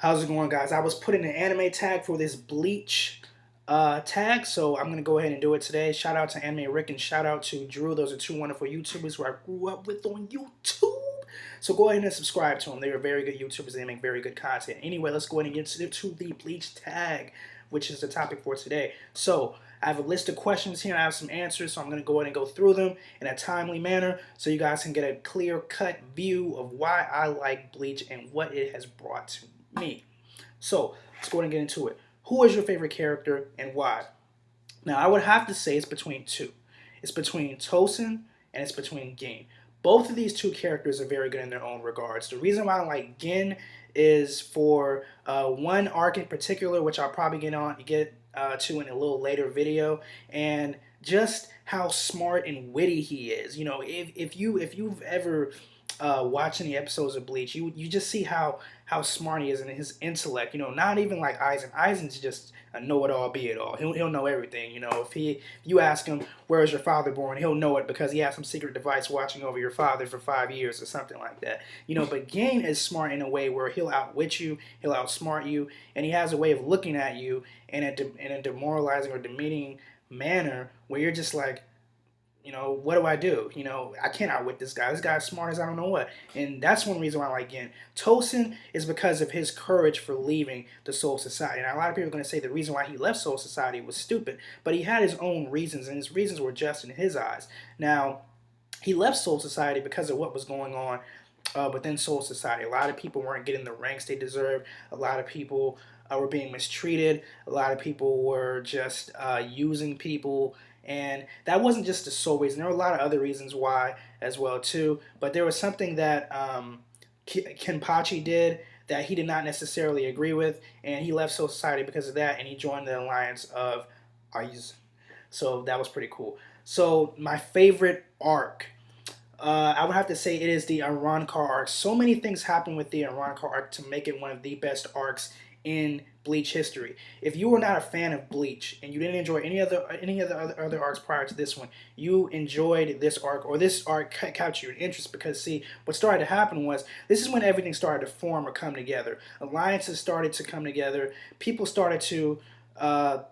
How's it going, guys? I was putting an anime tag for this Bleach tag, so I'm going to go ahead and do it today. Shout out to Anime Rick and shout out to Drew. Those are two wonderful YouTubers who I grew up with on YouTube. So go ahead and subscribe to them. They are very good YouTubers. They make very good content. Anyway, let's go ahead and get to the Bleach tag, which is the topic for today. So I have a list of questions here. I have some answers, so I'm going to go ahead and go through them in a timely manner so you guys can get a clear-cut view of why I like Bleach and what it has brought to me. So let's go ahead and get into it. Who is your favorite character and why? Now, I would have to say it's between two. It's between Tosin and it's between Gin. Both of these two characters are very good in their own regards. The reason why I like Gin is for one arc in particular, which I'll probably get to in a little later video, and just how smart and witty he is. You know, if you've ever watched any episodes of Bleach, you just see how smart he is and his intellect. You know, not even like Aizen. Aizen's just a know-it-all, be-it-all. He'll know everything. You know, if you ask him where is your father born, he'll know it because he has some secret device watching over your father for 5 years or something like that. You know, but Gin is smart in a way where he'll outwit you, he'll outsmart you, and he has a way of looking at you in a demoralizing or demeaning manner where you're just like, you know, what do I do? You know, I can't outwit this guy. This guy's smart as I don't know what. And that's one reason why I like Gin. Tosin is because of his courage for leaving the Soul Society. Now, a lot of people are going to say the reason why he left Soul Society was stupid, but he had his own reasons, and his reasons were just in his eyes. Now, he left Soul Society because of what was going on within Soul Society. A lot of people weren't getting the ranks they deserved. A lot of people were being mistreated. A lot of people were just using people. And that wasn't just the sole reason. There were a lot of other reasons why as well too. But there was something that Kenpachi did that he did not necessarily agree with, and he left Soul Society because of that, and he joined the alliance of Aizen. So that was pretty cool. So my favorite arc, I would have to say it is the Arrancar arc. So many things happen with the Arrancar arc to make it one of the best arcs in Bleach history. If you were not a fan of Bleach and you didn't enjoy any other arcs prior to this one, you enjoyed this arc, or this arc captured your interest because, see, what started to happen was this is when everything started to form or come together. Alliances started to come together. People started to have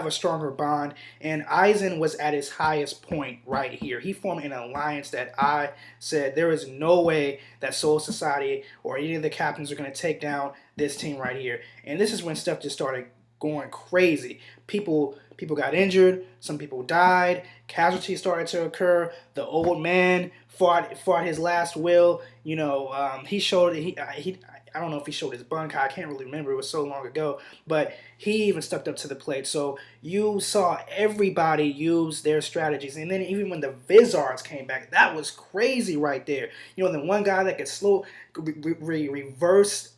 a stronger bond, and Aizen was at his highest point right here. He formed an alliance that I said there is no way that Soul Society or any of the captains are going to take down this team right here. And this is when stuff just started going crazy. People got injured, some people died, casualties started to occur. The old man fought his last will. You know, he showed I don't know if he showed his bankai. I can't really remember. It was so long ago. But he even stepped up to the plate. So you saw everybody use their strategies. And then even when the Vizards came back, that was crazy right there. You know, the one guy that could reverse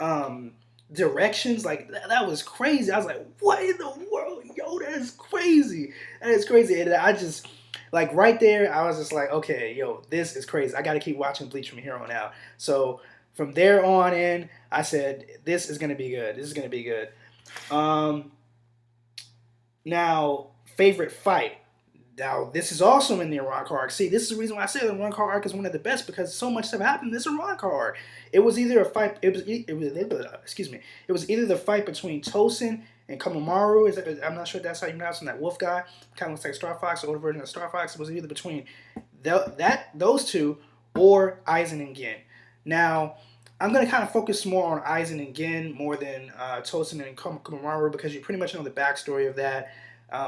directions, like that was crazy. I was like, what in the world? Yo, that is crazy. That is crazy. And I just, like right there, I was just like, okay, yo, this is crazy. I got to keep watching Bleach from here on out. So from there on in, I said, this is going to be good. This is going to be good. Now, favorite fight. Now, this is also in the Arrancar arc. See, this is the reason why I say the Arrancar arc is one of the best, because so much stuff happened in this Arrancar arc. It was either a fight, it was either the fight between Tosin and Kamaru. I'm not sure if that's how you pronounce him, that wolf guy. Kind of looks like Star Fox, the older version of Star Fox. It was either between those two or Aizen and Gin. Now, I'm going to kind of focus more on Aizen and Gin more than Tosin and Kamaru, because you pretty much know the backstory of that.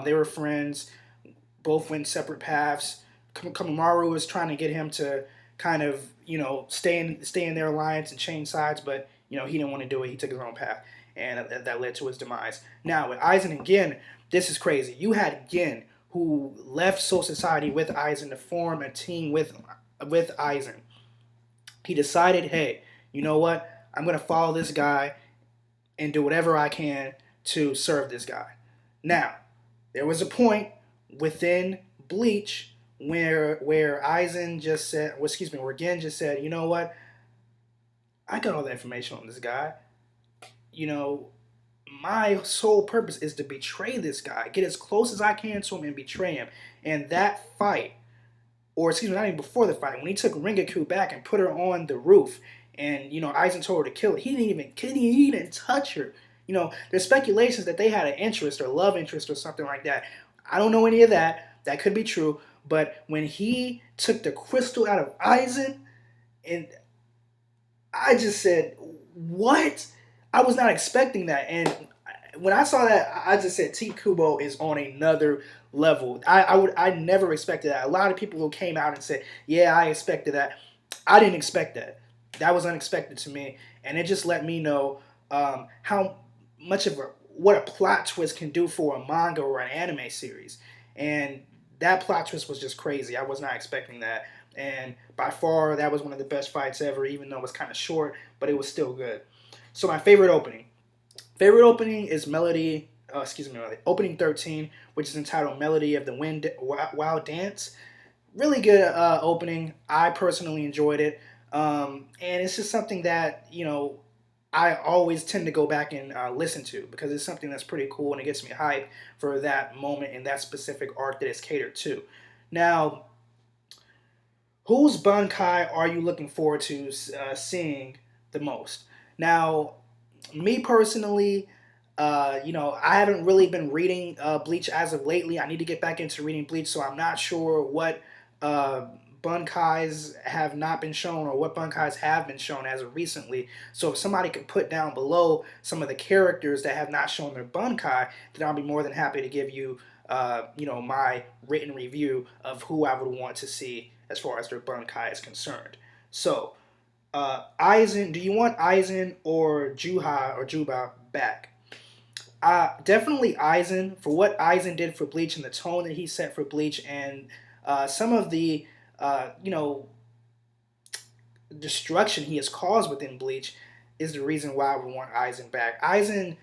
They were friends, both went separate paths. Kamaru was trying to get him to kind of, you know, stay in their alliance and change sides, but, you know, he didn't want to do it. He took his own path, and that led to his demise. Now, with Aizen and Gin, this is crazy. You had Gin, who left Soul Society with Aizen to form a team with Aizen. He decided, hey, you know what? I'm going to follow this guy and do whatever I can to serve this guy. Now, there was a point within Bleach where Aizen just said, where Gin just said, you know what? I got all the information on this guy. You know, my sole purpose is to betray this guy, get as close as I can to him and betray him. And that fight, or excuse me, not even before the fight, when he took Ringaku back and put her on the roof and Aizen told her to kill it. He didn't even touch her. There's speculations that they had an interest or love interest or something like that. I don't know any of that. That could be true. But when he took the crystal out of Aizen, and I just said, "What?" I was not expecting that, and when I saw that, I just said, "T Kubo is on another level." I never expected that. A lot of people who came out and said, "Yeah, I expected that." I didn't expect that. That was unexpected to me, and it just let me know how much of what a plot twist can do for a manga or an anime series. And that plot twist was just crazy. I was not expecting that. And by far, that was one of the best fights ever, even though it was kind of short, but it was still good. So my favorite opening. Favorite opening is opening 13, which is entitled Melody of the Wild Dance. Really good opening. I personally enjoyed it. And it's just something that, I always tend to go back and listen to because it's something that's pretty cool and it gets me hyped for that moment and that specific arc that it's catered to. Now, whose bankai are you looking forward to seeing the most? Now, me personally, I haven't really been reading Bleach as of lately. I need to get back into reading Bleach, so I'm not sure what uh, bunkais have not been shown or what bunkais have been shown as of recently. So if somebody could put down below some of the characters that have not shown their bunkai, then I'll be more than happy to give you, my written review of who I would want to see as far as their bunkai is concerned. So, Aizen, do you want Aizen or Juha or Juba back? Definitely Aizen for what Aizen did for Bleach and the tone that he set for Bleach and some of the you know destruction he has caused within Bleach is the reason why we want Aizen back. Aizen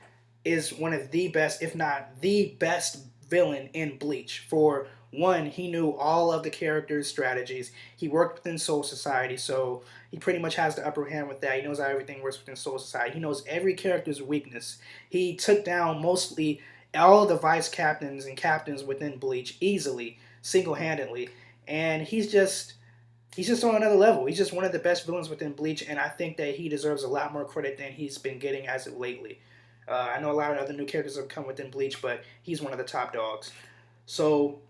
is one of the best, if not the best villain in Bleach. For one, he knew all of the characters' strategies. He worked within Soul Society, so he pretty much has the upper hand with that. He knows how everything works within Soul Society. He knows every character's weakness. He took down mostly all of the vice captains and captains within Bleach easily, single-handedly, and he's just on another level. He's just one of the best villains within Bleach, and I think that he deserves a lot more credit than he's been getting as of lately. I know a lot of other new characters have come within Bleach, but he's one of the top dogs. So,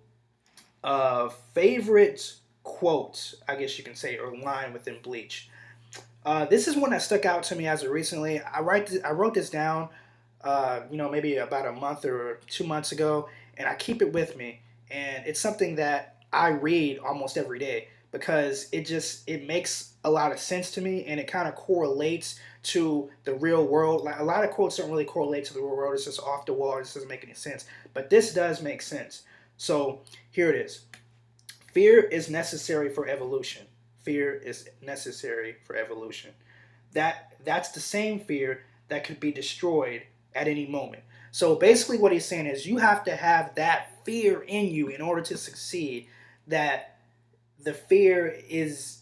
favorite quote, I guess you can say, or line within Bleach. This is one that stuck out to me as of recently. I wrote this down, maybe about a month or 2 months ago, and I keep it with me. And it's something that I read almost every day because it makes a lot of sense to me and it kind of correlates to the real world. Like, a lot of quotes don't really correlate to the real world. It's just off the wall. It just doesn't make any sense. But this does make sense. So here it is. Fear is necessary for evolution. Fear is necessary for evolution. That's the same fear that could be destroyed at any moment. So basically what he's saying is you have to have that fear in you in order to succeed. That the fear is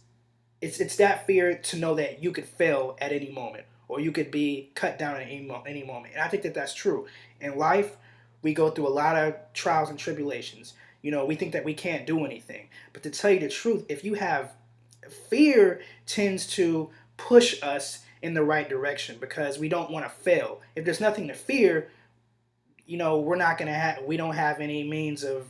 it's that fear to know that you could fail at any moment or you could be cut down at any moment. And I think that that's true. In life, we go through a lot of trials and tribulations. We think that we can't do anything. But to tell you the truth, if you have fear tends to push us in the right direction because we don't want to fail. If there's nothing to fear, we're not going to we don't have any means of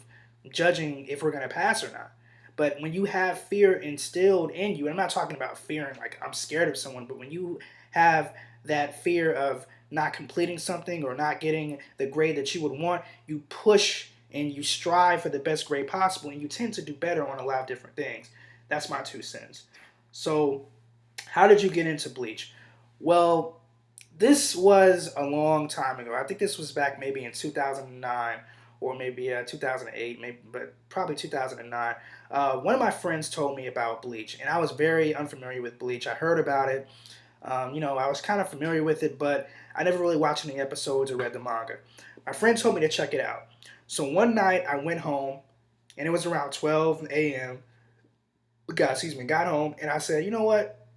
judging if we're going to pass or not. But when you have fear instilled in you, and I'm not talking about fearing like I'm scared of someone, but when you have that fear of not completing something or not getting the grade that you would want, you push and you strive for the best grade possible, and you tend to do better on a lot of different things. That's my 2 cents. So, how did you get into Bleach? Well, this was a long time ago. I think this was back maybe in 2009 or maybe 2008, maybe, but probably 2009. One of my friends told me about Bleach, and I was very unfamiliar with Bleach. I heard about it. I was kind of familiar with it, but I never really watched any episodes or read the manga. My friend told me to check it out. So one night I went home, and it was around 12 a.m. Got home, and I said, you know what?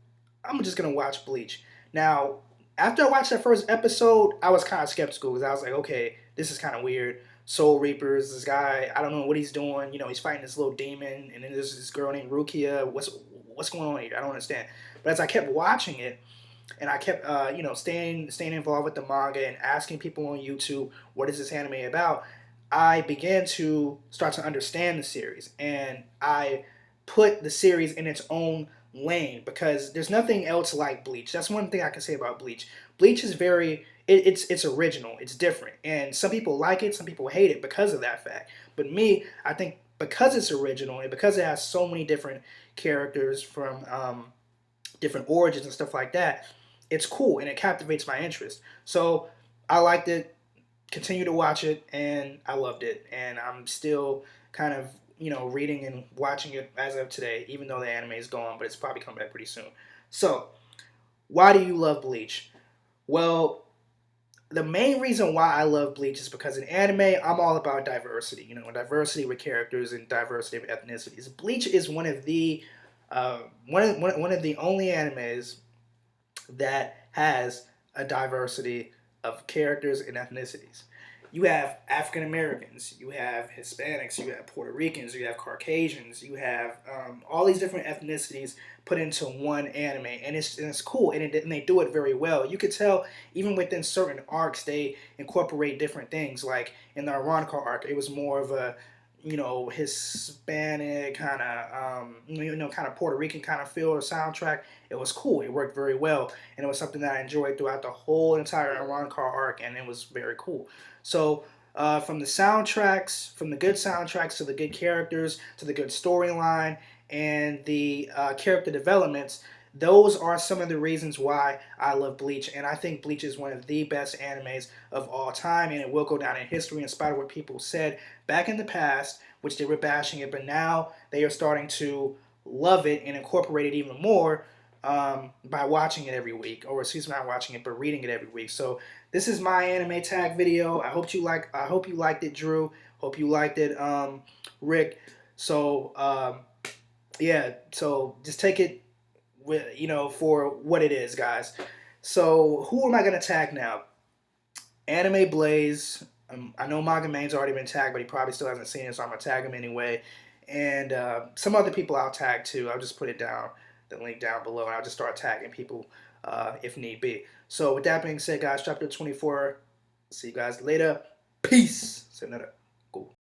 I'm just going to watch Bleach. Now, after I watched that first episode, I was kind of skeptical because I was like, okay, this is kind of weird. Soul Reapers, this guy, I don't know what he's doing. He's fighting this little demon, and then there's this girl named Rukia. What's going on here? I don't understand. But as I kept watching it, and I kept staying involved with the manga and asking people on YouTube, what is this anime about? I began to start to understand the series, and I put the series in its own lane because there's nothing else like Bleach. That's one thing I can say about Bleach. Bleach is it's original, it's different, and some people like it, some people hate it because of that fact. But me, I think because it's original and because it has so many different characters from different origins and stuff like that, it's cool and it captivates my interest. So I liked it, continue to watch it, and I loved it. And I'm still kind of reading and watching it as of today, even though the anime is gone, but it's probably coming back pretty soon. So why do you love Bleach? Well, the main reason why I love Bleach is because in anime, I'm all about diversity. Diversity with characters and diversity of ethnicities. Bleach is one of the only animes that has a diversity of characters and ethnicities. You have African Americans, you have Hispanics, you have Puerto Ricans, you have Caucasians, you have all these different ethnicities put into one anime, and it's cool, and they do it very well. You could tell even within certain arcs they incorporate different things. Like in the Ironica arc, it was more of a Hispanic kind of kind of Puerto Rican kind of feel or soundtrack. It was cool. It worked very well, and it was something that I enjoyed throughout the whole entire Ironica arc, and it was very cool. So from the soundtracks, from the good soundtracks to the good characters to the good storyline and the character developments, those are some of the reasons why I love Bleach, and I think Bleach is one of the best animes of all time, and it will go down in history in spite of what people said back in the past, which they were bashing it, but now they are starting to love it and incorporate it even more by watching it every week, or excuse me, not watching it, but reading it every week. So this is my anime tag video. I hope you liked it, Drew. Hope you liked it, Rick. So yeah, so just take it with for what it is, guys. So who am I gonna tag now? Anime Blaze. I know Manga Main's already been tagged, but he probably still hasn't seen it, so I'm gonna tag him anyway. And some other people I'll tag too. I'll just put it down, the link down below, and I'll just start tagging people if need be. So with that being said, guys, chapter 24. See you guys later. Peace. Sayonara. Cool.